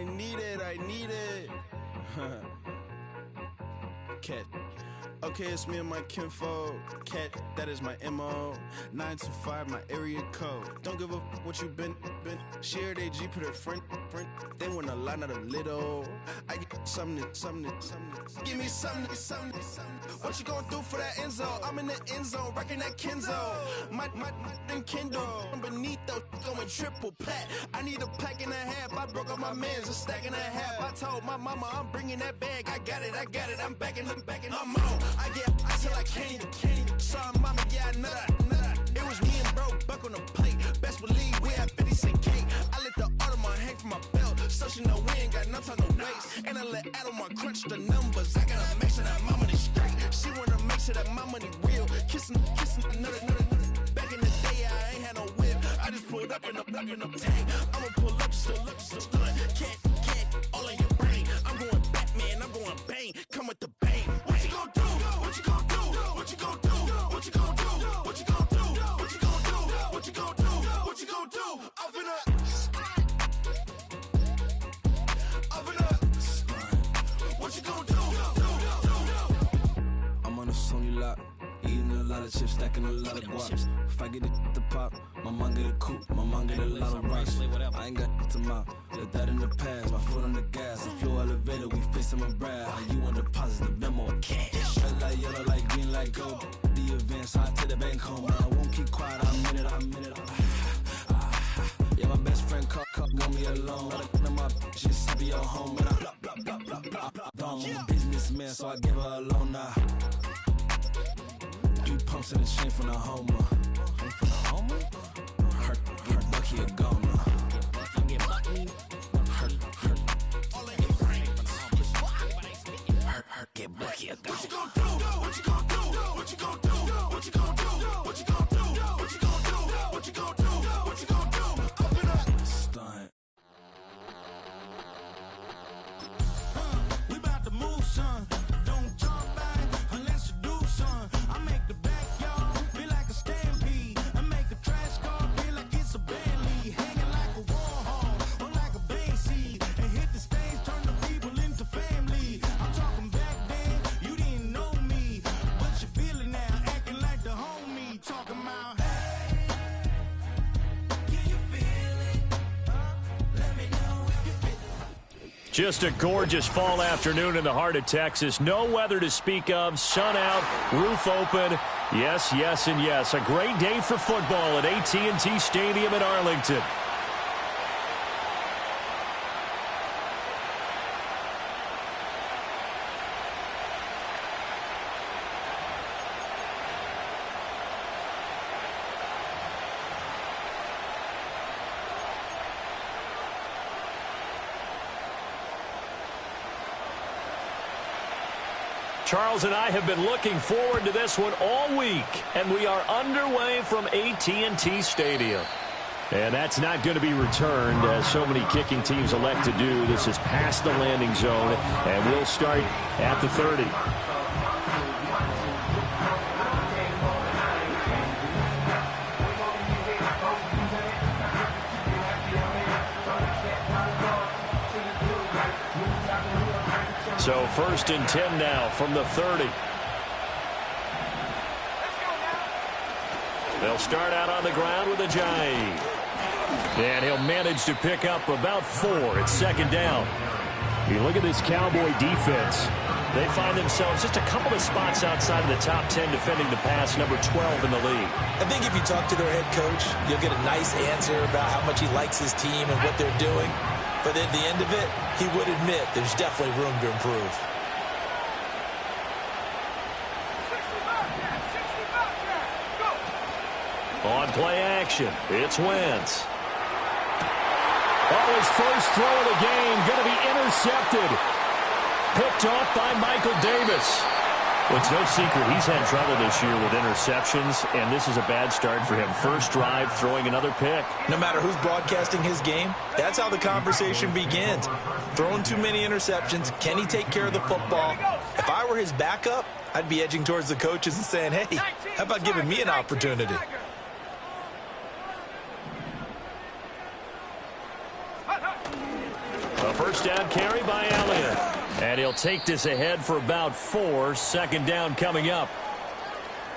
I need it. Cat. Okay, it's me and my kinfolk. Cat, that is my MO. 925, my area code. Don't give a what you been. Shared AG, put her friend. They want a lot, not a little. I get something. Give me something. What you gonna do for that Enzo? I'm in the end zone, rocking that Kenzo. My Kindle. I'm beneath though, going triple plat. I need a pack and a half. I broke up my mans, a stack and a half. I told my mama I'm bringing that bag. I got it. I'm backing. I'm on. I till I can't. Sorry, mama, yeah, I know that. It was me and bro, buck on the plate. Best believe we had 50 cent cake. I let the Audemars hang from my belt, so she know we ain't got no time to waste. And I let Audemars crunch the numbers. I gotta make sure that my money straight. She wanna make sure that my money real. Kissing another. Back in the day, I ain't had no whip. I just pulled up in the tank. I'ma pull up just to stunt. Can't, all in your brain. I'm going Batman, I'm going bang. Come with the bang. What you gon' do? What you gon' do? What you gon' do? What you gon' do? What you gon' do? What you gon' do? What you gon' do? What you gon' do? Up in up. What you gon' do? I'm on a Sony lot, eating a lot of chips, stacking a lot of guaps. If I get it to pop, my mom get a coupe, my mom get a lot of rocks. I ain't got to mouth, let that in the past. My foot on the gas, a flow elevator, we facing my brad. How you want to deposit the memo of cash? Red like yellow, like green, like gold. The events, I take the bank home. I won't keep quiet, I'm in it. Yeah, my best friend call want me alone. All my bitches be at home, and I I'm a businessman, so I give her a loan now. 3 pumps in the chain from the Homer. Her Bucky a goner. Get Bucky a goner. What you gon' do? What you gon' do? What you gon' do? What you gon' do? What you gon' do? What you gon' do? What you gon' do? What you gon' do? Up and up. Stunt. We about to move, son. Don't talk about it unless you do, son. I make the backyard feel like a stampede. I make a trash car feel like it's a band lead. Hanging like a Warhol or like a band seed. And hit the stage, turn the people into family. I'm talking back then, you didn't know me. But you feel it now, acting like the homie. Talking about, hey, can you feel it? Let me know if you feel it. Just a gorgeous fall afternoon in the heart of Texas. No weather to speak of. Sun out, roof open. Yes, and yes. A great day for football at AT&T Stadium in Arlington. Charles and I have been looking forward to this one all week, and we are underway from AT&T Stadium. And that's not going to be returned, as so many kicking teams elect to do. This is past the landing zone, and we'll start at the 30. So 1st and 10 now from the 30. They'll start out on the ground with Ajayi. And he'll manage to pick up about 4 at 2nd down. You look at this Cowboy defense. They find themselves just a couple of spots outside of the top 10 defending the pass, number 12 in the league. I think if you talk to their head coach, you'll get a nice answer about how much he likes his team and what they're doing. But at the end of it, he would admit there's definitely room to improve. On play action, it's Wentz. Oh, his first throw of the game going to be intercepted. Picked off by Michael Davis. Well, it's no secret he's had trouble this year with interceptions, and this is a bad start for him. First drive, throwing another pick. No matter who's broadcasting his game, that's how the conversation begins. Throwing too many interceptions, can he take care of the football? If I were his backup, I'd be edging towards the coaches and saying, hey, how about giving me an opportunity? A first down carry by Elliott. And he'll take this ahead for about 4. Second down coming up.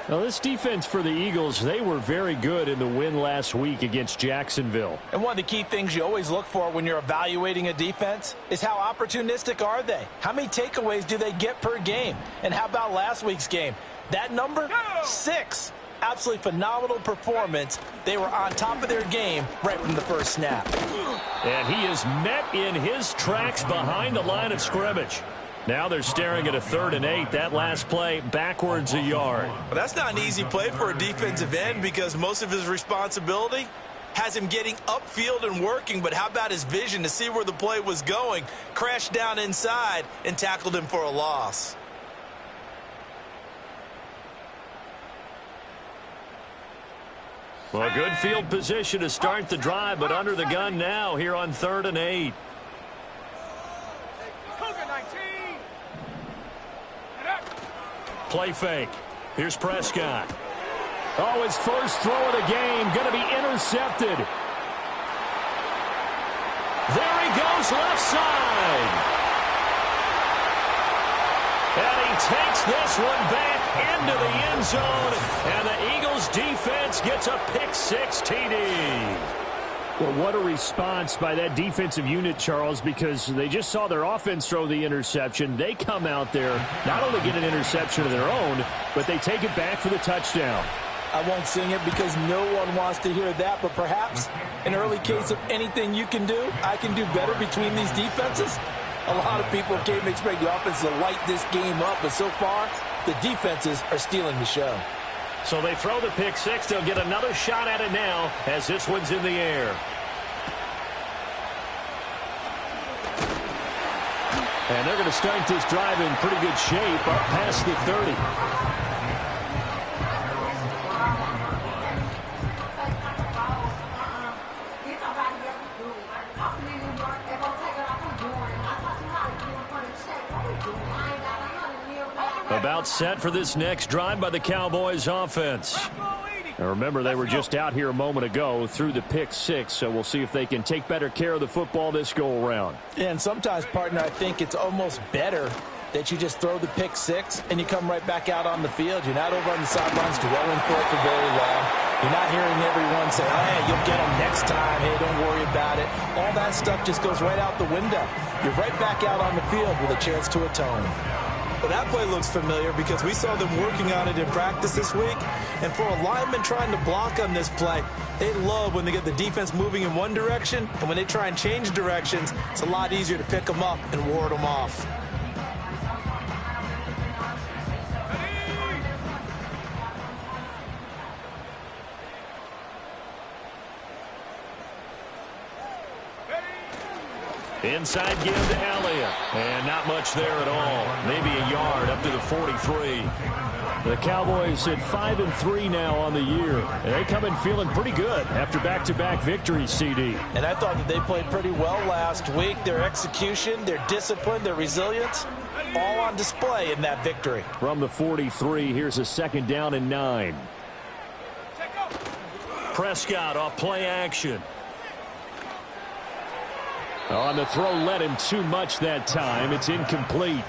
Now, this defense for the Eagles, they were very good in the win last week against Jacksonville. And one of the key things you always look for when you're evaluating a defense is how opportunistic are they? How many takeaways do they get per game? And how about last week's game? That number? 6. Absolutely phenomenal performance. They were on top of their game right from the first snap. And he is met in his tracks behind the line of scrimmage. Now they're staring at a 3rd and 8. That last play backwards a yard. Well, that's not an easy play for a defensive end because most of his responsibility has him getting upfield and working. But how about his vision to see where the play was going? Crashed down inside and tackled him for a loss. Well, good field position to start the drive, but under the gun now here on 3rd and 8. Play fake. Here's Prescott. Oh, his first throw of the game going to be intercepted. There he goes, left side. And he takes this one back into the end zone. And the Eagles defense gets a pick-6 TD. Well, what a response by that defensive unit, Charles, because they just saw their offense throw the interception. They come out there, not only get an interception of their own, but they take it back for the touchdown. I won't sing it because no one wants to hear that, but perhaps an early case of anything you can do, I can do better between these defenses. A lot of people came expect the offense to light this game up, but so far, the defenses are stealing the show. So they throw the pick-6. They'll get another shot at it now as this one's in the air. And they're going to start this drive in pretty good shape up past the 30. About set for this next drive by the Cowboys offense. Now remember, they were just out here a moment ago through the pick-6, so we'll see if they can take better care of the football this go-around. Yeah, and sometimes, partner, I think it's almost better that you just throw the pick-6 and you come right back out on the field. You're not over on the sidelines dwelling for it for very long. You're not hearing everyone say, oh, hey, you'll get them next time. Hey, don't worry about it. All that stuff just goes right out the window. You're right back out on the field with a chance to atone. Well, that play looks familiar because we saw them working on it in practice this week. And for a lineman trying to block on this play, they love when they get the defense moving in one direction. And when they try and change directions, it's a lot easier to pick them up and ward them off. Inside give to Elliott. And not much there at all. Maybe a yard up to the 43. The Cowboys at 5-3 now on the year. And they come in feeling pretty good after back-to-back victories, CD. And I thought that they played pretty well last week. Their execution, their discipline, their resilience, all on display in that victory. From the 43, here's a 2nd down and 9. Prescott off play action. On the throw, led him too much that time. It's incomplete.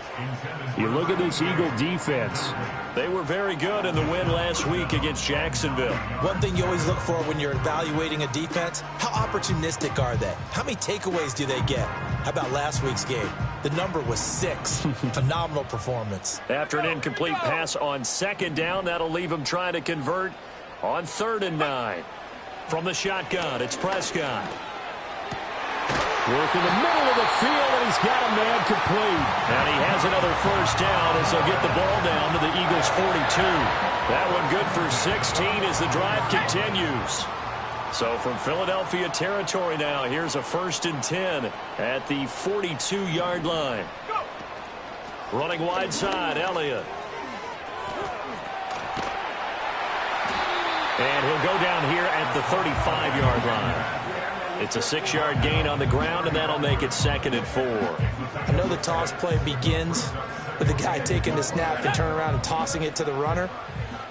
You look at this Eagle defense. They were very good in the win last week against Jacksonville. One thing you always look for when you're evaluating a defense, how opportunistic are they? How many takeaways do they get? How about last week's game? The number was 6. Phenomenal performance. After an incomplete pass on 2nd down, that'll leave him trying to convert on 3rd and 9. From the shotgun, it's Prescott. Work in the middle of the field, and he's got a man complete. And he has another first down as they'll get the ball down to the Eagles' 42. That one good for 16 as the drive continues. So from Philadelphia territory now, here's a 1st and 10 at the 42-yard line. Running wide side, Elliott. And he'll go down here at the 35-yard line. It's a 6-yard gain on the ground, and that'll make it 2nd and 4. I know the toss play begins with the guy taking the snap and turn around and tossing it to the runner.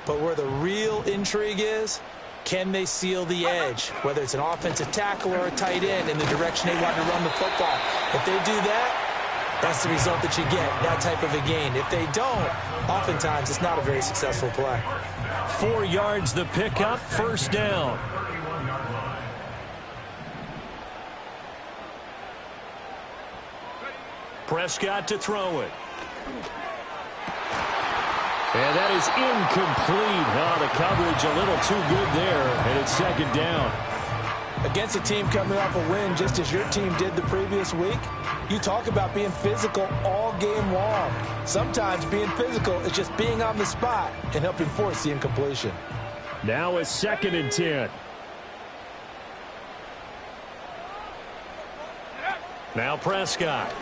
But where the real intrigue is Can they seal the edge, whether it's an offensive tackle or a tight end, in the direction they want to run the football? If they do that, that's the result that you get, that type of a gain. If they don't, oftentimes it's not a very successful play. 4 yards the pickup, first down. Prescott to throw it. And that is incomplete. Oh, the coverage a little too good there, and it's second down. Against a team coming off a win, just as your team did the previous week, you talk about being physical all game long. Sometimes being physical is just being on the spot and helping force the incompletion. Now a 2nd and 10. Now Prescott.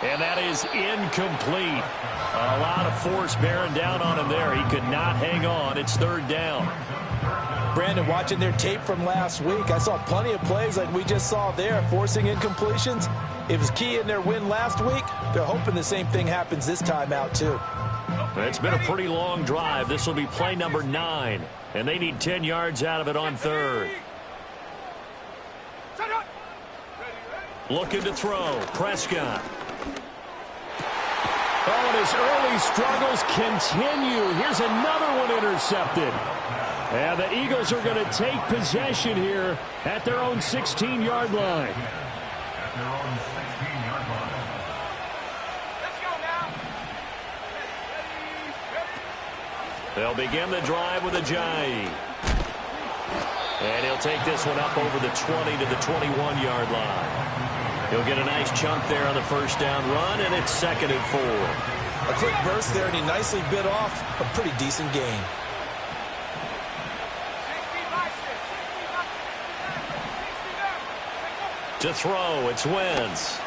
And that is incomplete. A lot of force bearing down on him there. He could not hang on. It's 3rd down. Brandon, watching their tape from last week, I saw plenty of plays like we just saw there, forcing incompletions. It was key in their win last week. They're hoping the same thing happens this time out, too. It's been a pretty long drive. This will be play number 9, and they need 10 yards out of it on 3rd. Looking to throw. Prescott. Oh, and his early struggles continue. Here's another one intercepted. And the Eagles are going to take possession here at their own 16-yard line. They'll begin the drive with Ajayi. And he'll take this one up over the 20 to the 21-yard line. He'll get a nice chunk there on the first down run, and it's 2nd and 4. A quick burst there, and he nicely bit off a pretty decent gain. To throw, it's Wentz.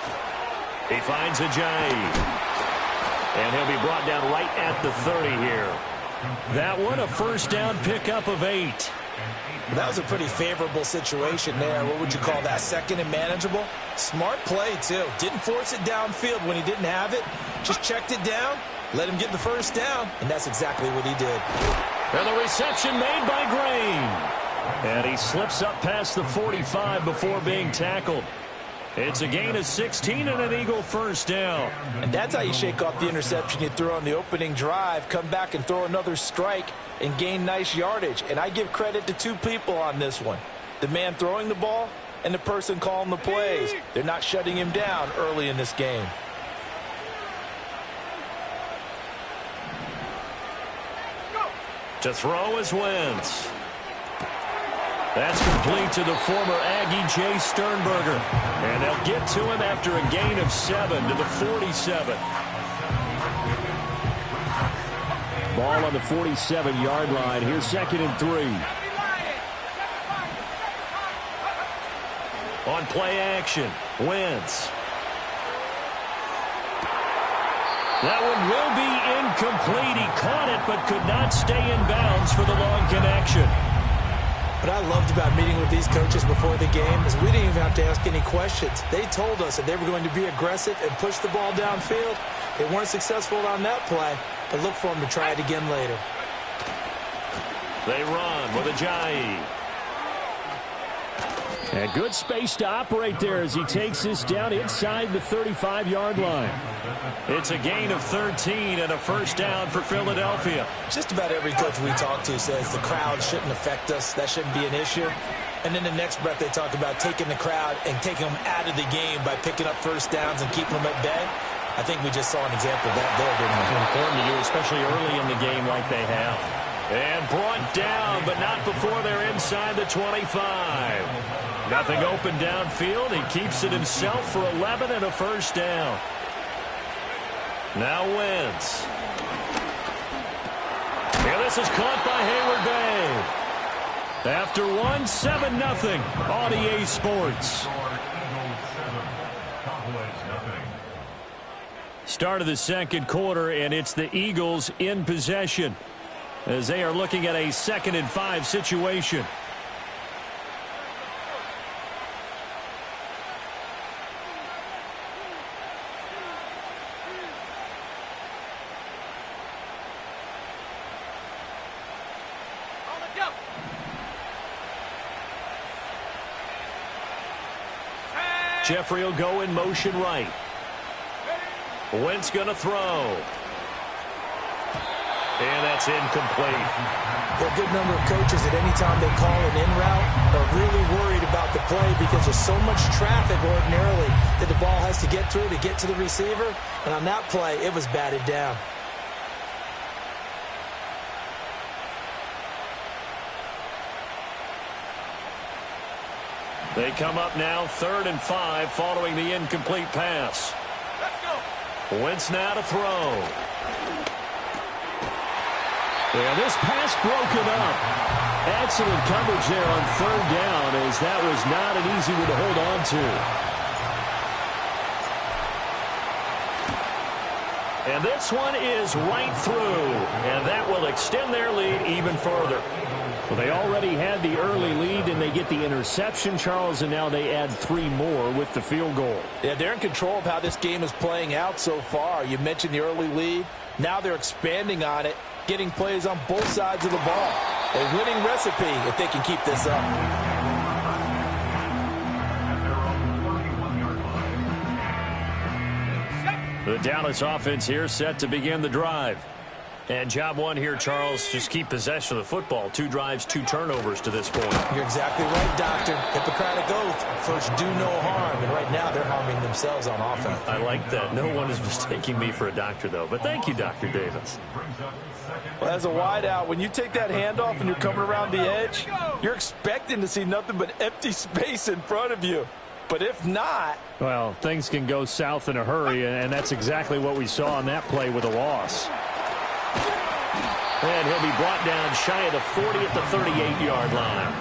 He finds Ajayi. And he'll be brought down right at the 30 here. That one, a first down pickup of 8. That was a pretty favorable situation there. What would you call that? 2nd and manageable? Smart play, too. Didn't force it downfield when he didn't have it. Just checked it down, let him get the first down, and that's exactly what he did. And the reception made by Green. And he slips up past the 45 before being tackled. It's a gain of 16 and an Eagle first down. And that's how you shake off the interception you threw on the opening drive, come back and throw another strike and gain nice yardage. And I give credit to 2 people on this one. The man throwing the ball and the person calling the plays. They're not shutting him down early in this game. To throw is Wentz. That's complete to the former Aggie, Jay Sternberger. And they'll get to him after a gain of 7 to the 47. Ball on the 47-yard line. Here's 2nd and 3. On play action, Wentz. That one will be incomplete. He caught it but could not stay in bounds for the long connection. What I loved about meeting with these coaches before the game is we didn't even have to ask any questions. They told us that they were going to be aggressive and push the ball downfield. They weren't successful on that play, but look for them to try it again later. They run with Ajayi. And good space to operate there as he takes this down inside the 35-yard line. It's a gain of 13 and a first down for Philadelphia. Just about every coach we talk to says the crowd shouldn't affect us. That shouldn't be an issue. And then the next breath they talk about taking the crowd and taking them out of the game by picking up first downs and keeping them at bay. I think we just saw an example of that there, didn't we? It's important to do, especially early in the game like they have. And brought down, but not before they're inside the 25. Nothing open downfield. He keeps it himself for 11 and a first down. Now Wentz. And this is caught by Hayward Bay. After 1, 7-0 on EA Sports. Start of the second quarter, and it's the Eagles in possession as they are looking at a 2nd and 5 situation. Jeffrey will go in motion right. Wentz going to throw. And that's incomplete. A good number of coaches at any time they call an in route are really worried about the play because there's so much traffic ordinarily that the ball has to get through to get to the receiver. And on that play, it was batted down. They come up now 3rd and 5 following the incomplete pass. Let's go. Wentz now to throw. And this pass broken up. Excellent coverage there on 3rd down, as that was not an easy one to hold on to. And this one is right through, and that will extend their lead even further. Well, they already had the early lead, and they get the interception, Charles, and now they add 3 more with the field goal. Yeah, they're in control of how this game is playing out so far. You mentioned the early lead. Now they're expanding on it, getting plays on both sides of the ball. A winning recipe if they can keep this up. The Dallas offense here set to begin the drive. And job one here, Charles, just keep possession of the football. 2 drives, 2 turnovers to this point. You're exactly right, Doctor. Hippocratic oath. First, do no harm. And right now, they're harming themselves on offense. I like that. No one is mistaking me for a doctor, though. But thank you, Dr. Davis. Well, as a wideout, when you take that handoff and you're coming around the edge, you're expecting to see nothing but empty space in front of you. But if not... Well, things can go south in a hurry, and that's exactly what we saw on that play with a loss. And he'll be brought down shy of the 40 at the 38-yard line.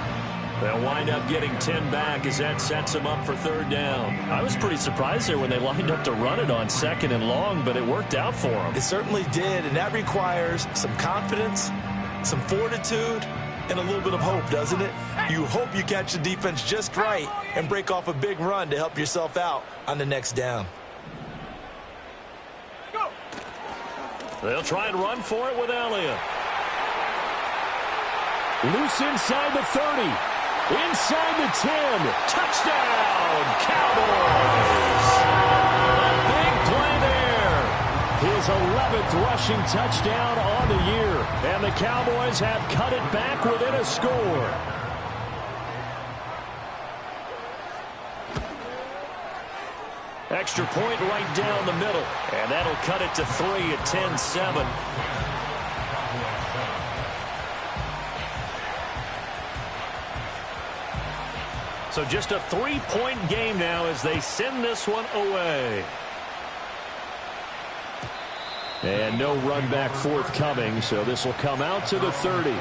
They'll wind up getting 10 back as that sets them up for 3rd down. I was pretty surprised there when they lined up to run it on 2nd and long, but it worked out for them. It certainly did, and that requires some confidence, some fortitude, and a little bit of hope, doesn't it? You hope you catch the defense just right and break off a big run to help yourself out on the next down. They'll try and run for it with Elliott. Loose inside the 30. Inside the 10. Touchdown, Cowboys. A big play there. His 11th rushing touchdown on the year. And the Cowboys have cut it back within a score. Extra point right down the middle. And that'll cut it to 3 at 10-7. So just a 3-point game now as they send this one away. And no run back forthcoming, so this will come out to the 30.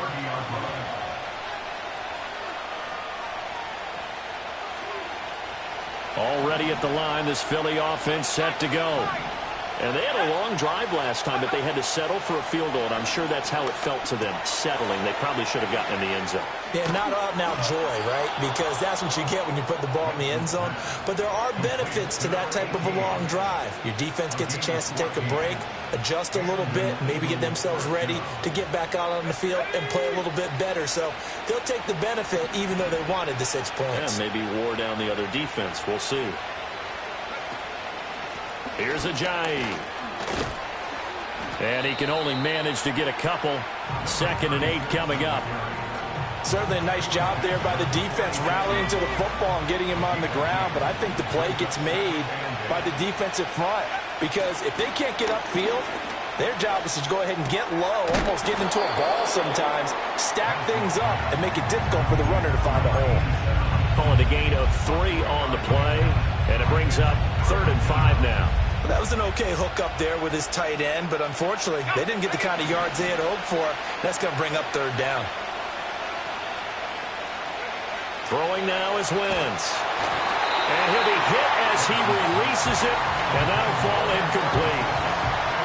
Already at the line, this Philly offense set to go. And they had a long drive last time, but they had to settle for a field goal, and I'm sure that's how it felt to them, settling. They probably should have gotten in the end zone. Yeah, not out-and-out joy, right? Because that's what you get when you put the ball in the end zone. But there are benefits to that type of a long drive. Your defense gets a chance to take a break, adjust a little bit, maybe get themselves ready to get back out on the field and play a little bit better. So they'll take the benefit even though they wanted the 6 points. Yeah, maybe wore down the other defense. We'll see. Here's Ajayi. And he can only manage to get a couple. 2nd and 8 coming up. Certainly a nice job there by the defense rallying to the football and getting him on the ground. But I think the play gets made by the defensive front. Because if they can't get upfield, their job is to go ahead and get low, almost get into a ball sometimes, stack things up, and make it difficult for the runner to find a hole. Calling a gain of 3 on the play. And it brings up 3rd and 5 now. Well, that was an okay hook up there with his tight end, but unfortunately, they didn't get the kind of yards they had hoped for. That's going to bring up 3rd down. Throwing now is Wentz. And he'll be hit as he releases it, and that'll fall incomplete.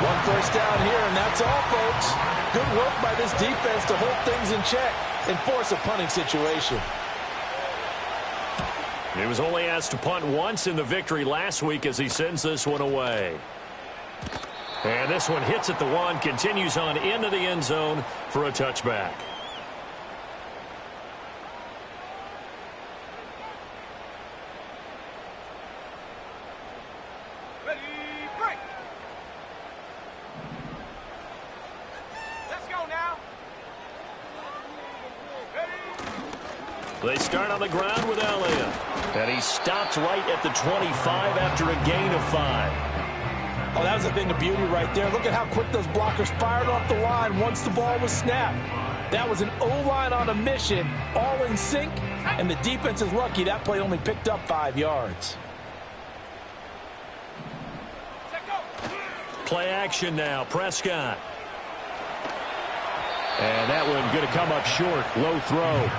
1 first down here, and that's all, folks. Good work by this defense to hold things in check and force a punting situation. He was only asked to punt once in the victory last week as he sends this one away. And this one hits at the 1, continues on into the end zone for a touchback. They start on the ground with Elliott. And he stopped right at the 25 after a gain of 5. Oh, that was a thing of beauty right there. Look at how quick those blockers fired off the line once the ball was snapped. That was an O-line on a mission, all in sync, and the defense is lucky that play only picked up 5 yards. Play action now, Prescott. And that one going to come up short, low throw.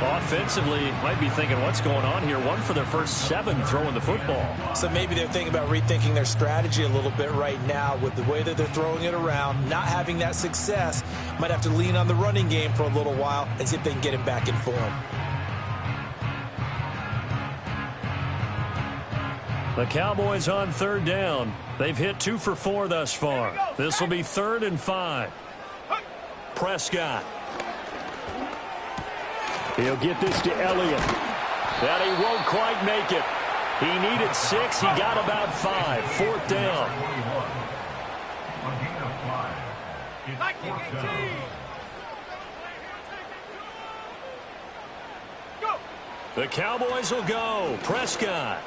Offensively, might be thinking, what's going on here? 1 for their first 7 throwing the football. So maybe they're thinking about rethinking their strategy a little bit right now with the way that they're throwing it around, not having that success. Might have to lean on the running game for a little while and see if they can get him back in form. The Cowboys on 3rd down. They've hit 2 for 4 thus far. This will be 3rd and 5. Prescott. He'll get this to Elliott. That he won't quite make it. He needed 6. He got about 5. 4th down. The Cowboys will go. Prescott.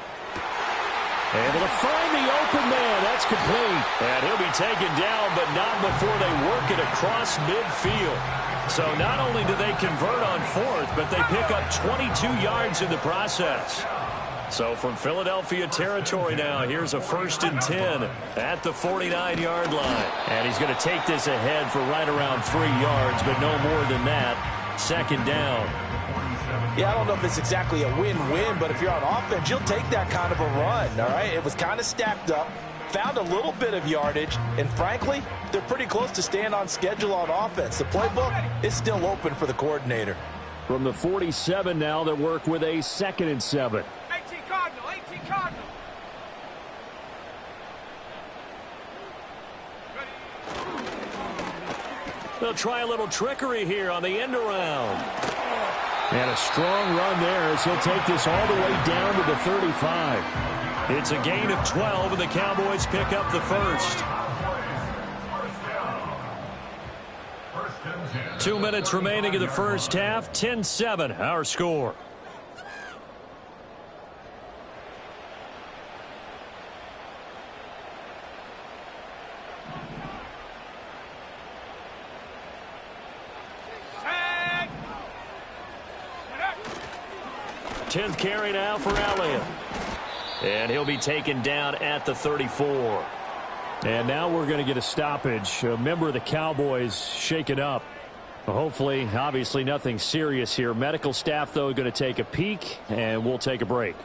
Able to find the open man. That's complete. And he'll be taken down, but not before they work it across midfield. So not only do they convert on 4th, but they pick up 22 yards in the process. So from Philadelphia territory now, here's a 1st and 10 at the 49-yard line. And he's going to take this ahead for right around 3 yards, but no more than that. 2nd down. Yeah, I don't know if it's exactly a win-win, but if you're on offense, you'll take that kind of a run, all right? It was kind of stacked up, found a little bit of yardage, and frankly, they're pretty close to staying on schedule on offense. The playbook is still open for the coordinator. From the 47 now, they work with a 2nd and 7. 18 Cardinal, 18 Cardinal. They'll try a little trickery here on the end around. And a strong run there as he'll take this all the way down to the 35. It's a gain of 12, and the Cowboys pick up the 1st. 2 minutes remaining in the first half. 10-7, our score. Tenth carry now for Elliott. And he'll be taken down at the 34. And now we're going to get a stoppage. A member of the Cowboys shaken up. Hopefully, obviously nothing serious here. Medical staff, though, going to take a peek, and we'll take a break.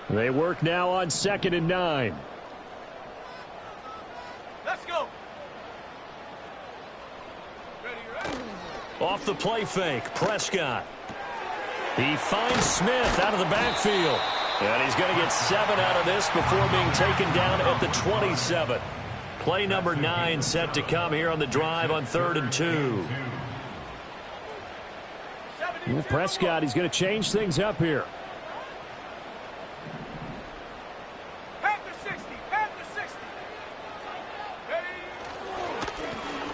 They work now on 2nd and 9. Let's go. Off the play fake, Prescott. He finds Smith out of the backfield. And he's going to get 7 out of this before being taken down at the 27. Play number 9 set to come here on the drive on 3rd and 2. Well, Prescott, he's going to change things up here.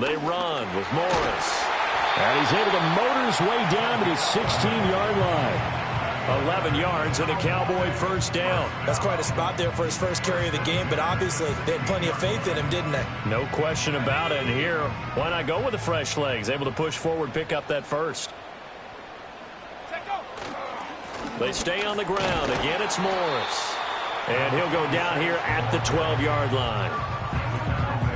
They run with Morris. And he's able to motor his way down to the 16-yard line. 11 yards and a Cowboy 1st down. That's quite a spot there for his first carry of the game, but obviously they had plenty of faith in him, didn't they? No question about it. And here, why not go with the fresh legs? Able to push forward, pick up that 1st. They stay on the ground. Again, it's Morris. And he'll go down here at the 12-yard line.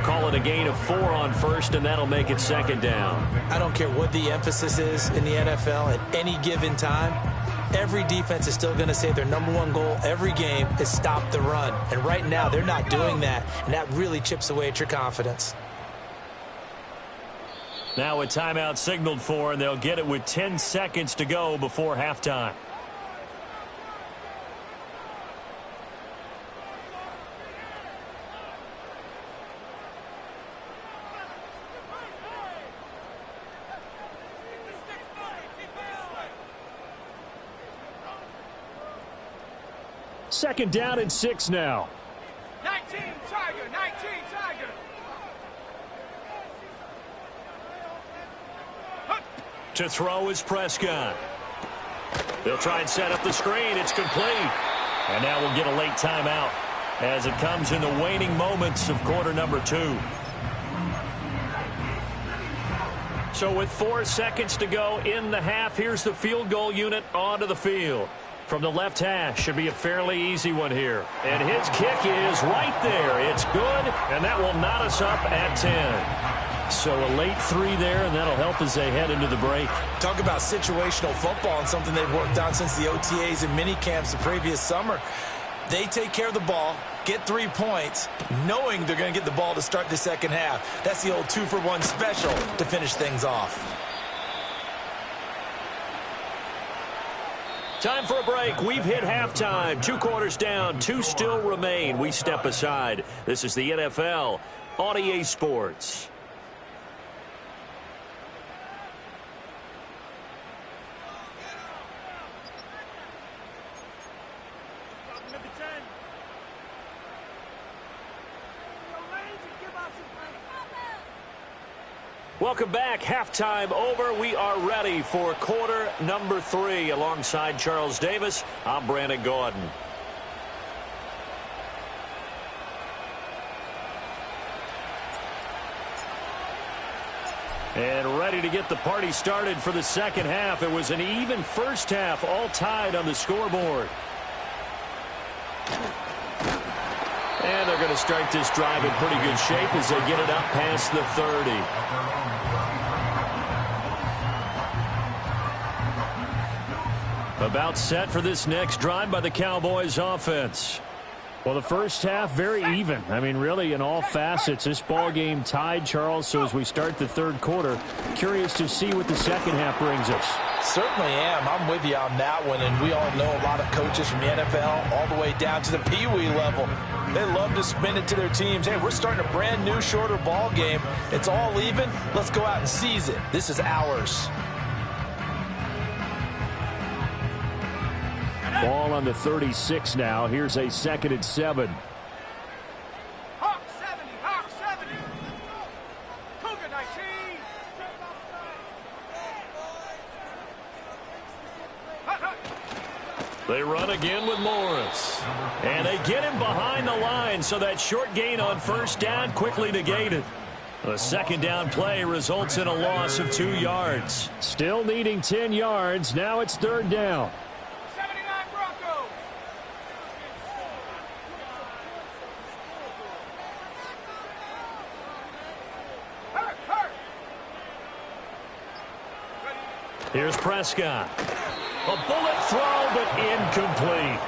Call it a gain of 4 on 1st, and that'll make it 2nd down. I don't care what the emphasis is in the NFL at any given time. Every defense is still going to say their #1 goal every game is stop the run. And right now, they're not doing that, and that really chips away at your confidence. Now a timeout signaled for, and they'll get it with 10 seconds to go before halftime. Second down and 6 now. Tiger, 19, Tiger. To throw is Prescott. They'll try and set up the screen. It's complete. And now we'll get a late timeout as it comes in the waning moments of quarter number 2. So with 4 seconds to go in the half, here's the field goal unit onto the field. From the left hash, should be a fairly easy one here. And his kick is right there. It's good, and that will knot us up at 10. So a late 3 there, and that'll help as they head into the break. Talk about situational football and something they've worked on since the OTAs and mini camps the previous summer. They take care of the ball, get 3 points, knowing they're going to get the ball to start the second half. That's the old 2-for-1 special to finish things off. Time for a break. We've hit halftime. 2 quarters down, 2 still remain. We step aside. This is the NFL on EA Sports. Welcome back. Halftime over. We are ready for quarter number 3. Alongside Charles Davis, I'm Brandon Gordon. And ready to get the party started for the second half. It was an even first half, all tied on the scoreboard. And they're going to start this drive in pretty good shape as they get it up past the 30. About set for this next drive by the Cowboys offense. Well, the first half, very even. I mean, really, in all facets, this ball game tied, Charles. So as we start the third quarter, curious to see what the second half brings us. Certainly am. I'm with you on that one, and we all know a lot of coaches from the NFL all the way down to the Pee Wee level. They love to spin it to their teams. Hey, we're starting a brand new, shorter ball game. It's all even. Let's go out and seize it. This is ours. Ball on the 36 now. Here's a 2nd and 7. Hawk 70, Hawk 70. Cougar 19. They run again with Morris. And they get him behind the line, so that short gain on first down quickly negated. The second down play results in a loss of 2 yards. Still needing 10 yards. Now it's 3rd down. 79 Broncos. Hurt, hurt. Here's Prescott. A bullet throw, but incomplete.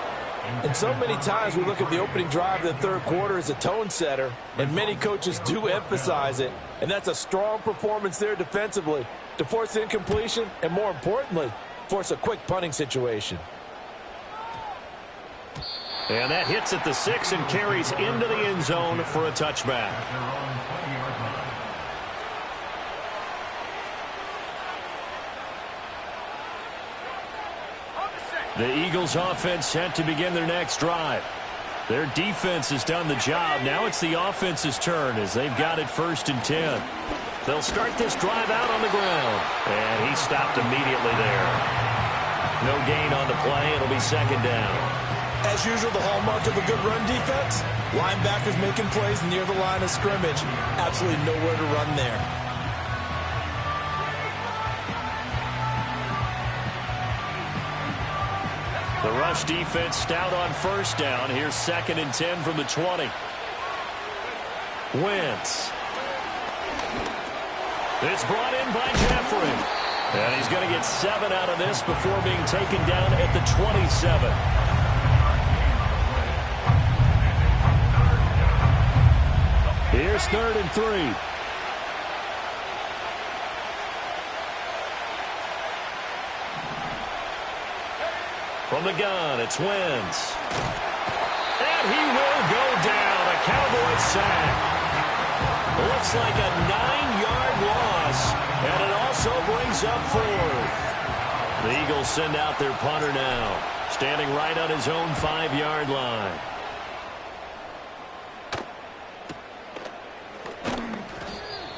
And so many times we look at the opening drive of the third quarter as a tone setter, and many coaches do emphasize it. And that's a strong performance there defensively to force incompletion and, more importantly, force a quick punting situation. And that hits at the 6 and carries into the end zone for a touchback. The Eagles offense set to begin their next drive. Their defense has done the job. Now it's the offense's turn as they've got it 1st and 10. They'll start this drive out on the ground. And he stopped immediately there. No gain on the play. It'll be 2nd down. As usual, the hallmark of a good run defense, linebackers making plays near the line of scrimmage. Absolutely nowhere to run there. The rush defense stout on first down. Here's 2nd and 10 from the 20. Wentz. It's brought in by Jeffrey. And he's going to get 7 out of this before being taken down at the 27. Here's 3rd and 3. From the gun, it's Wentz. And he will go down. A Cowboys sack. Looks like a 9-yard loss. And it also brings up 4th. The Eagles send out their punter now, standing right on his own 5-yard line.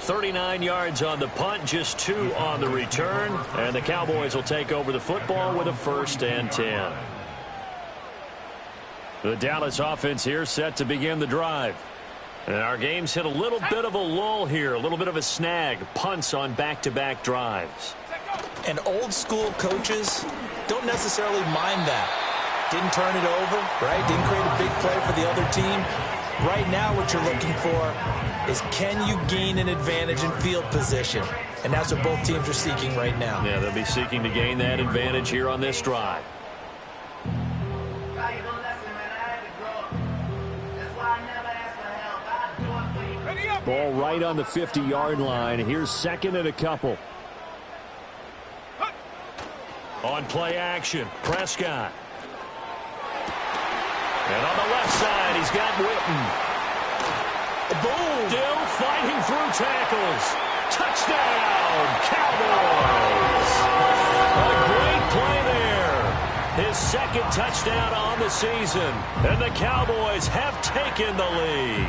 39 yards on the punt, just 2 on the return. And the Cowboys will take over the football with a 1st and 10. The Dallas offense here set to begin the drive. And our game's hit a little bit of a lull here, a little bit of a snag. Punts on back-to-back drives. And old school coaches don't necessarily mind that. Didn't turn it over, right? Didn't create a big play for the other team. Right now what you're looking for is, can you gain an advantage in field position? And that's what both teams are seeking right now. Yeah, they'll be seeking to gain that advantage here on this drive. Ball right on the 50-yard line. Here's 2nd and a couple. On play action, Prescott. And on the left side, he's got Witten. Boom! Still fighting through tackles. Touchdown, Cowboys! A great play there. His 2nd touchdown on the season. And the Cowboys have taken the lead.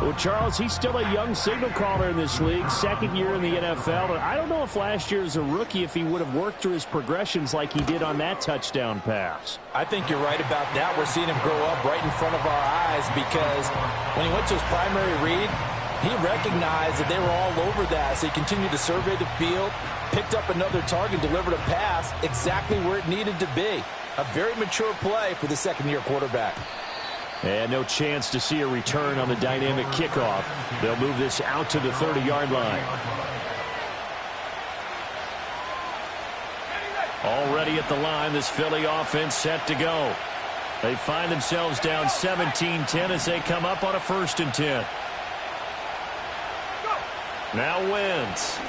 Well, Charles, he's still a young signal caller in this league, 2nd year in the NFL. And I don't know if last year as a rookie, if he would have worked through his progressions like he did on that touchdown pass. I think you're right about that. We're seeing him grow up right in front of our eyes, because when he went to his primary read, he recognized that they were all over that. So he continued to survey the field, picked up another target, delivered a pass exactly where it needed to be. A very mature play for the 2nd-year quarterback. And no chance to see a return on the dynamic kickoff. They'll move this out to the 30-yard line. Already at the line, this Philly offense set to go. They find themselves down 17-10 as they come up on a 1st and 10. Now Wentz.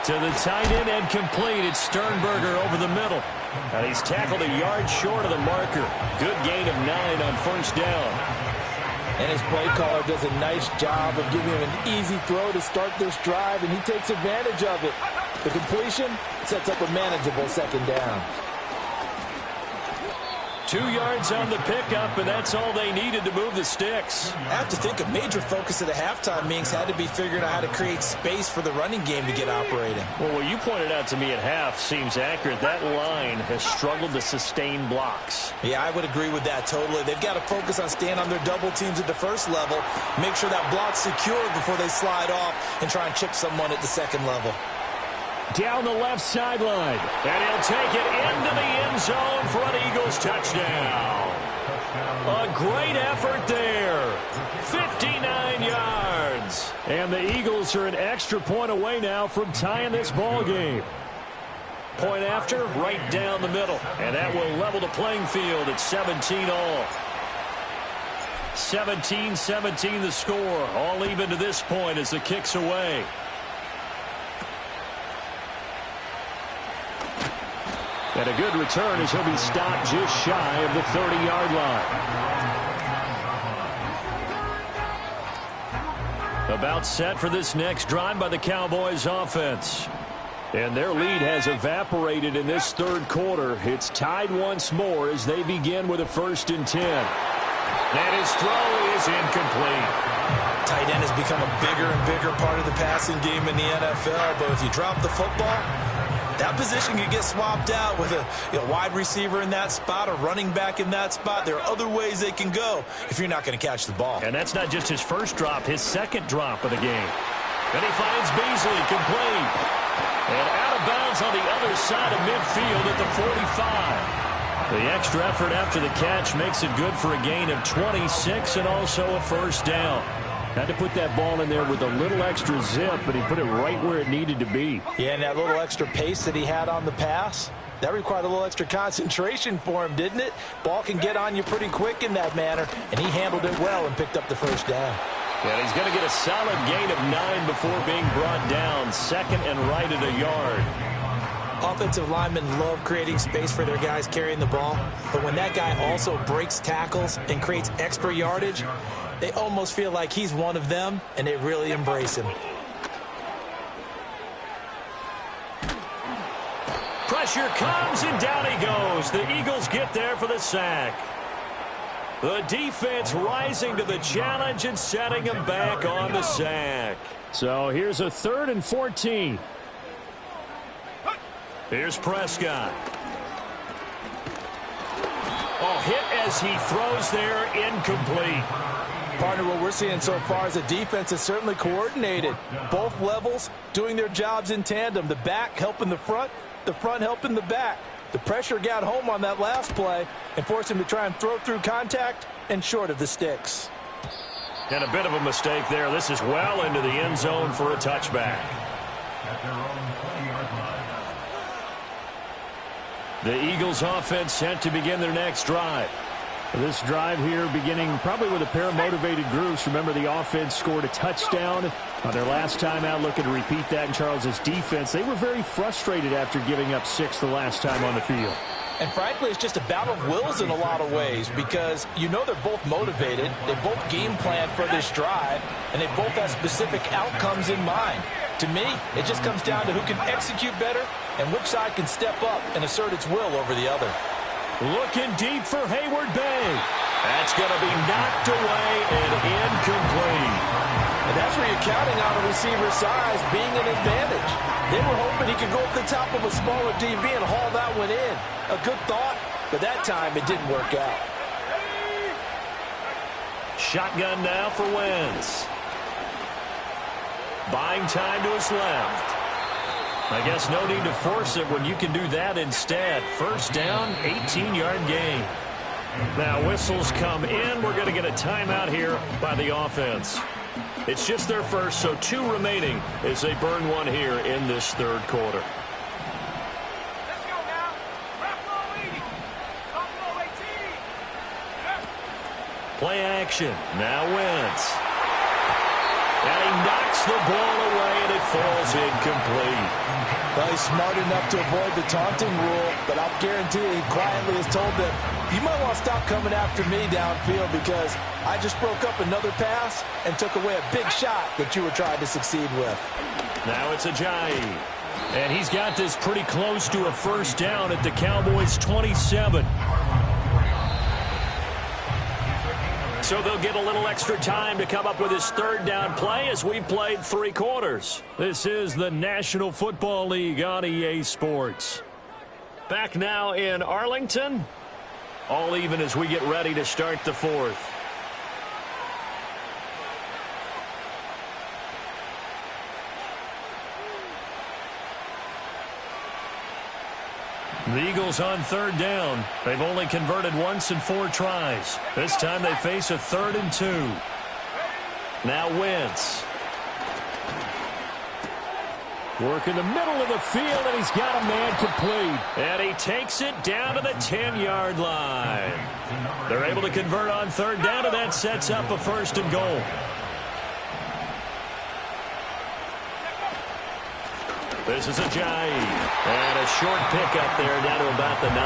To the tight end and complete. It's Sternberger over the middle. And he's tackled a yard short of the marker. Good gain of 9 on 1st down. And his play caller does a nice job of giving him an easy throw to start this drive, and he takes advantage of it. The completion sets up a manageable 2nd down. 2 yards on the pickup, and that's all they needed to move the sticks. I have to think a major focus of the halftime meetings had to be figuring out how to create space for the running game to get operating. Well, what you pointed out to me at half seems accurate. That line has struggled to sustain blocks. Yeah, I would agree with that totally. They've got to focus on staying on their double teams at the 1st level, make sure that block's secure before they slide off and try and chip someone at the 2nd level. Down the left sideline. And he'll take it into the end zone for an Eagles touchdown. A great effort there. 59 yards. And the Eagles are an extra point away now from tying this ball game. Point after, right down the middle. And that will level the playing field at 17 all. 17-17 the score. All even to this point as the kick's away. And a good return as he'll be stopped just shy of the 30-yard line. About set for this next drive by the Cowboys offense. And their lead has evaporated in this 3rd quarter. It's tied once more as they begin with a 1st and 10. And his throw is incomplete. Tight end has become a bigger and bigger part of the passing game in the NFL, but if you drop the football, that position can get swapped out with a wide receiver in that spot, a running back in that spot. There are other ways they can go if you're not going to catch the ball. And that's not just his 1st drop, his 2nd drop of the game. And he finds Beasley complete. And out of bounds on the other side of midfield at the 45. The extra effort after the catch makes it good for a gain of 26 and also a 1st down. Had to put that ball in there with a little extra zip, but he put it right where it needed to be. Yeah, and that little extra pace that he had on the pass, that required a little extra concentration for him, didn't it? Ball can get on you pretty quick in that manner, and he handled it well and picked up the 1st down. Yeah, he's going to get a solid gain of 9 before being brought down. 2nd and right at a yard. Offensive linemen love creating space for their guys carrying the ball, but when that guy also breaks tackles and creates extra yardage, they almost feel like he's one of them, and they really embrace him. Pressure comes, and down he goes. The Eagles get there for the sack. The defense rising to the challenge and setting him back on the sack. So here's a 3rd and 14. Here's Prescott. Oh, hit as he throws there, incomplete. Partner, what we're seeing so far is the defense is certainly coordinated. Both levels doing their jobs in tandem. The back helping the front helping the back. The pressure got home on that last play and forced him to try and throw through contact and short of the sticks. And a bit of a mistake there. This is well into the end zone for a touchback. The Eagles offense set to begin their next drive. This drive here beginning probably with a pair of motivated groups. Remember, the offense scored a touchdown on their last time out, looking to repeat that in Charles's defense. They were very frustrated after giving up 6 the last time on the field. And frankly, it's just a battle of wills in a lot of ways because you know they're both motivated, they both game plan for this drive, and they both have specific outcomes in mind. To me, it just comes down to who can execute better and which side can step up and assert its will over the other. Looking deep for Hayward-Bay. That's going to be knocked away and incomplete. And that's where you're counting on a receiver's size being an advantage. They were hoping he could go up the top of a smaller DB and haul that one in. A good thought, but that time it didn't work out. Shotgun now for Wentz. Buying time to his left. I guess no need to force it when you can do that instead. First down, 18-yard gain. Now whistles come in. We're going to get a timeout here by the offense. It's just their first, so 2 remaining as they burn one here in this third quarter. Let's go now. Buffalo 80. Buffalo 18. Play action. Now Wentz. And he knocks the ball away, and it falls incomplete. Well, he's smart enough to avoid the taunting rule, but I'll guarantee he quietly has told them, you might want to stop coming after me downfield because I just broke up another pass and took away a big shot that you were trying to succeed with. Now it's Ajayi. And he's got this pretty close to a first down at the Cowboys' 27. So they'll get a little extra time to come up with his third down play as we've played 3 quarters. This is the National Football League on EA Sports. Back now in Arlington. All even as we get ready to start the 4th. The Eagles on third down. They've only converted once in 4 tries. This time they face a 3rd and 2. Now Wentz. Work in the middle of the field, and he's got a man complete. And he takes it down to the 10-yard line. They're able to convert on third down, and that sets up a 1st and goal. This is Ajayi. And a short pickup there down to about the 9.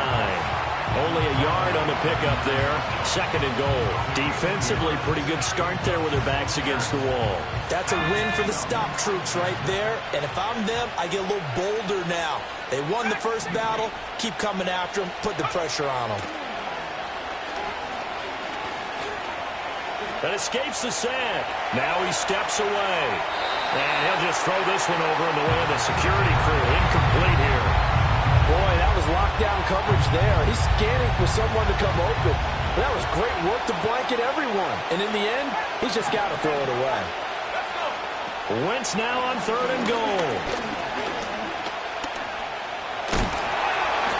Only a yard on the pickup there. 2nd and goal. Defensively, pretty good start there with their backs against the wall. That's a win for the stop troops right there. And if I'm them, I get a little bolder now. They won the first battle. Keep coming after them. Put the pressure on them. That escapes the sack. Now he steps away. And he'll just throw this one over in the way of the security crew. Incomplete here. Boy, that was lockdown coverage there. He's scanning for someone to come open. But that was great work to blanket everyone. And in the end, he's just got to throw it away. Wentz now on 3rd and goal.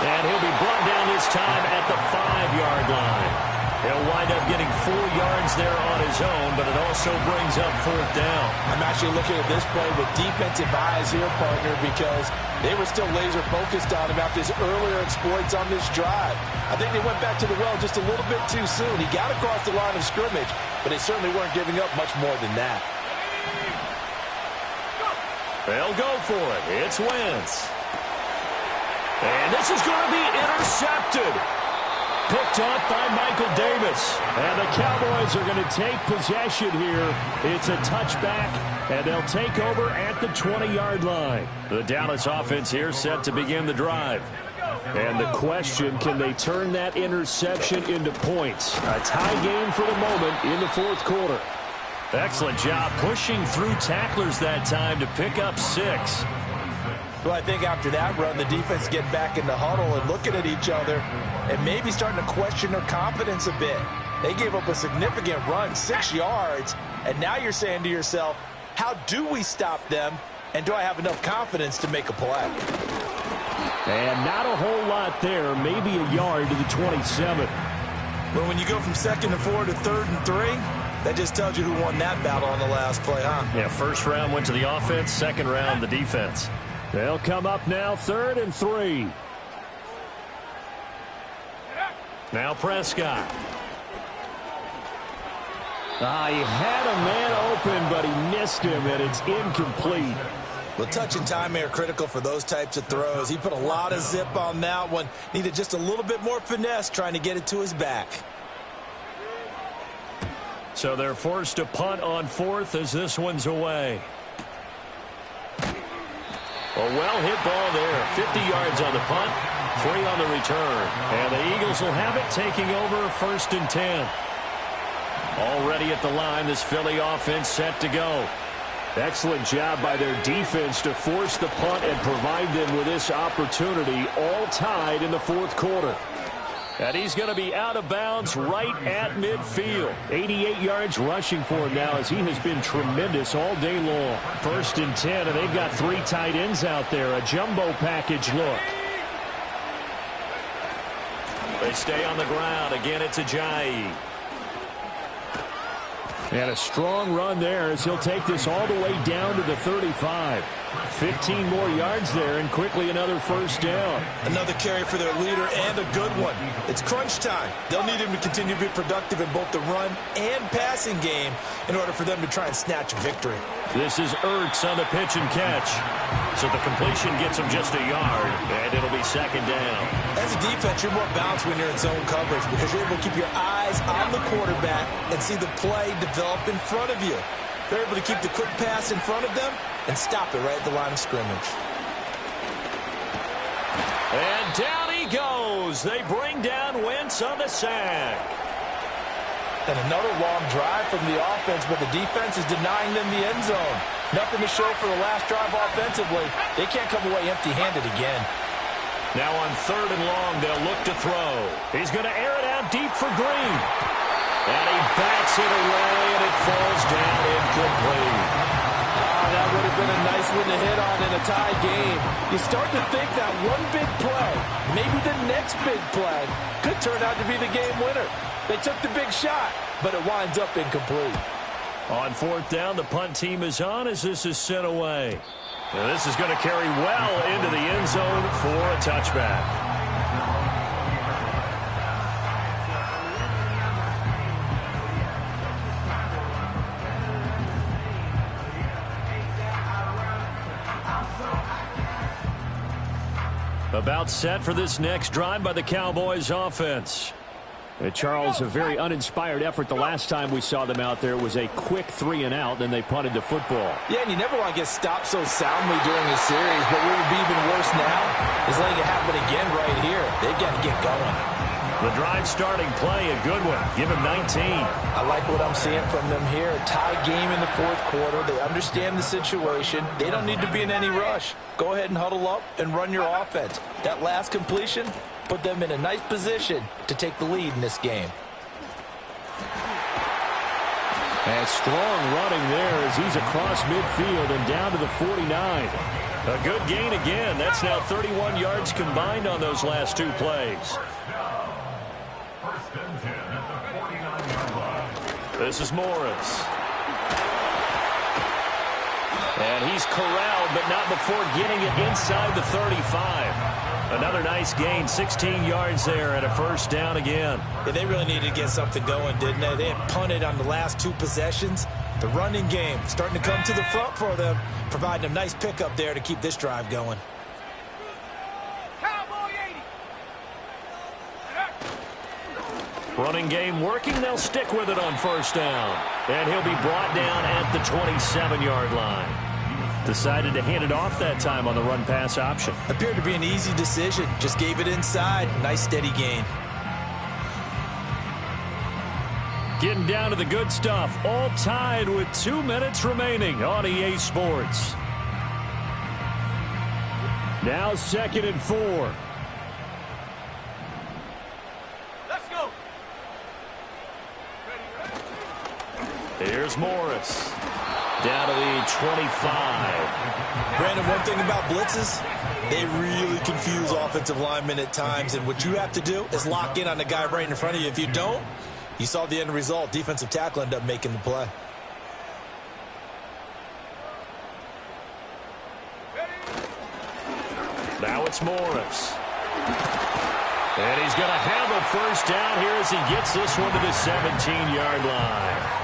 And he'll be brought down this time at the 5-yard line. He'll wind up getting 4 yards there on his own, but it also brings up 4th down. I'm actually looking at this play with defensive eyes here, partner, because they were still laser focused on him after his earlier exploits on this drive. I think they went back to the well just a little bit too soon. He got across the line of scrimmage, but they certainly weren't giving up much more than that. They'll go for it. It's Wentz. And this is going to be intercepted. Picked up by Michael Davis. And the Cowboys are going to take possession here. It's a touchback, and they'll take over at the 20-yard line. The Dallas offense here set to begin the drive. And the question, can they turn that interception into points? A tie game for the moment in the fourth quarter. Excellent job pushing through tacklers that time to pick up 6. Well, I think after that run, the defense get back in the huddle and looking at each other and maybe starting to question their confidence a bit. They gave up a significant run, 6 yards, and now you're saying to yourself, how do we stop them, and do I have enough confidence to make a play? And not a whole lot there, maybe a yard to the 27. But when you go from 2nd and 4 to 3rd and 3, that just tells you who won that battle on the last play, huh? Yeah, first round went to the offense, second round the defense. They'll come up now, 3rd and 3. Now Prescott. He had a man open, but he missed him, and it's incomplete. Well, touch and timing are critical for those types of throws. He put a lot of zip on that one. Needed just a little bit more finesse trying to get it to his back. So they're forced to punt on 4th as this one's away. A well-hit ball there. 50 yards on the punt, 3 on the return. And the Eagles will have it taking over 1st and 10. Already at the line, this Philly offense set to go. Excellent job by their defense to force the punt and provide them with this opportunity, all tied in the fourth quarter. And he's going to be out of bounds right at midfield. 88 yards rushing for him now as he has been tremendous all day long. 1st and 10, and they've got 3 tight ends out there. A jumbo package look. They stay on the ground. Again, it's Ajayi. And a strong run there as he'll take this all the way down to the 35. 15 more yards there and quickly another first down. Another carry for their leader and a good one. It's crunch time. They'll need him to continue to be productive in both the run and passing game in order for them to try and snatch a victory. This is Ertz on the pitch and catch. So the completion gets him just a yard, and it'll be 2nd down. As a defense, you're more balanced when you're in zone coverage because you're able to keep your eyes on the quarterback and see the play develop in front of you. They're able to keep the quick pass in front of them and stop it right at the line of scrimmage. And down he goes. They bring down Wentz on the sack. And another long drive from the offense, but the defense is denying them the end zone. Nothing to show for the last drive offensively. They can't come away empty-handed again. Now on 3rd and long, they'll look to throw. He's going to air it out deep for Green. And he bats it away, and it falls down incomplete. That would have been a nice one to hit on in a tie game. You start to think that one big play, maybe the next big play, could turn out to be the game winner. They took the big shot, but it winds up incomplete. On 4th down, the punt team is on as this is sent away. Now this is going to carry well into the end zone for a touchback. About set for this next drive by the Cowboys offense. Charles, a very uninspired effort the last time we saw them out there. It was a quick 3 and out, then they punted the football. Yeah, and you never want to get stopped so soundly during a series, but what would be even worse now is letting it happen again right here. They've got to get going. The drive starting play, a good one. Give him 19. I like what I'm seeing from them here. A tie game in the fourth quarter. They understand the situation. They don't need to be in any rush. Go ahead and huddle up and run your offense. That last completion put them in a nice position to take the lead in this game. And strong running there as he's across midfield and down to the 49. A good gain again. That's now 31 yards combined on those last 2 plays. This is Morris. And he's corralled, but not before getting it inside the 35. Another nice gain, 16 yards there and a first down again. Yeah, they really needed to get something going, didn't they? They had punted on the last 2 possessions. The running game starting to come to the front for them, providing a nice pickup there to keep this drive going. Running game working. They'll stick with it on first down. And he'll be brought down at the 27-yard line. Decided to hand it off that time on the run-pass option. Appeared to be an easy decision. Just gave it inside. Nice steady gain. Getting down to the good stuff. All tied with 2 minutes remaining on EA Sports. Now 2nd and 4. Let's go. Here's Morris. Down to the 25. Brandon, one thing about blitzes, they really confuse offensive linemen at times, and what you have to do is lock in on the guy right in front of you. If you don't, you saw the end result. Defensive tackle ended up making the play. Now it's Morris. And he's going to have a first down here as he gets this one to the 17-yard line.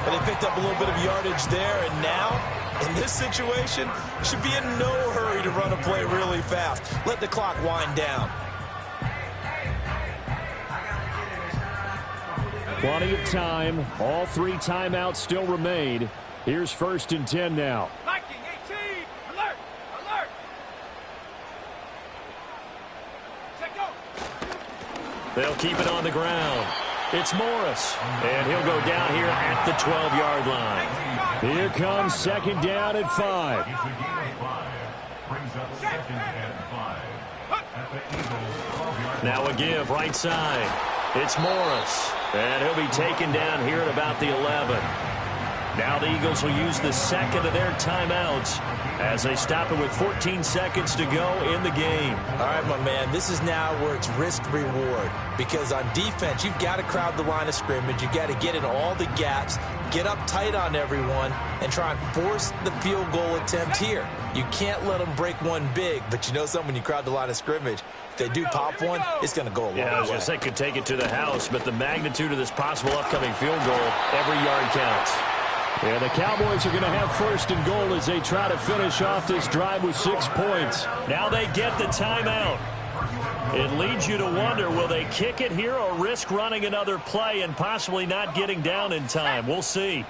But they picked up a little bit of yardage there, and now, in this situation, should be in no hurry to run a play really fast. Let the clock wind down. Plenty of time. All 3 timeouts still remain. Here's 1st and 10 now. Viking 18. Alert. Alert. Check go. They'll keep it on the ground. It's Morris, and he'll go down here at the 12-yard line. Here comes 2nd down and 5. Now a give right side. It's Morris, and he'll be taken down here at about the 11. Now the Eagles will use the 2nd of their timeouts as they stop it with 14 seconds to go in the game. All right, my man, this is now where it's risk-reward, because on defense, you've got to crowd the line of scrimmage. You've got to get in all the gaps, get up tight on everyone, and try and force the field goal attempt here. You can't let them break one big, but you know something, when you crowd the line of scrimmage, if they do pop one, it's going to go a long way. Yeah, I was going to say could take it to the house, but the magnitude of this possible upcoming field goal, every yard counts. Yeah, the Cowboys are going to have 1st and goal as they try to finish off this drive with 6 points. Now they get the timeout. It leads you to wonder, will they kick it here or risk running another play and possibly not getting down in time? We'll see.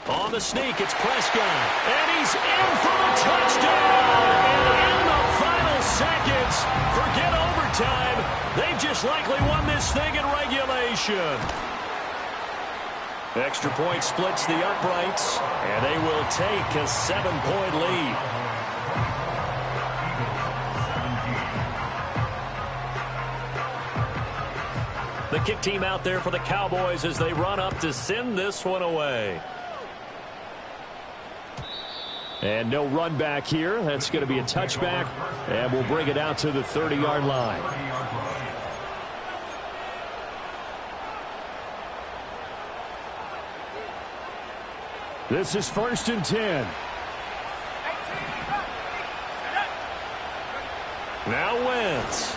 On the sneak, it's Prescott. And he's in for the touchdown. And in the final seconds, forget overtime. They just likely won this thing in regulation. Extra point splits the uprights, and they will take a 7-point lead. The kick team out there for the Cowboys as they run up to send this one away. And no run back here. That's going to be a touchback, and we'll bring it out to the 30-yard line. This is 1st and 10. Now Wentz.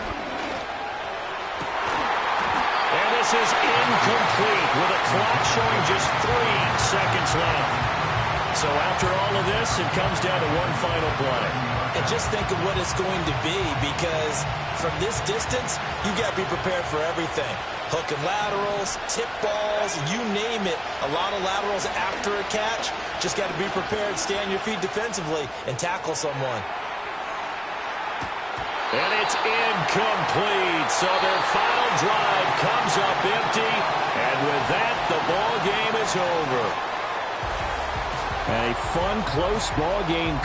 And this is incomplete with a clock showing just 3 seconds left. So after all of this, it comes down to one final play. And just think of what it's going to be, because from this distance, you've got to be prepared for everything. Hook and laterals, tip balls, you name it. A lot of laterals after a catch. Just got to be prepared, stay on your feet defensively, and tackle someone. And it's incomplete. So their final drive comes up empty. And with that, the ball game is over. A fun, close ball game.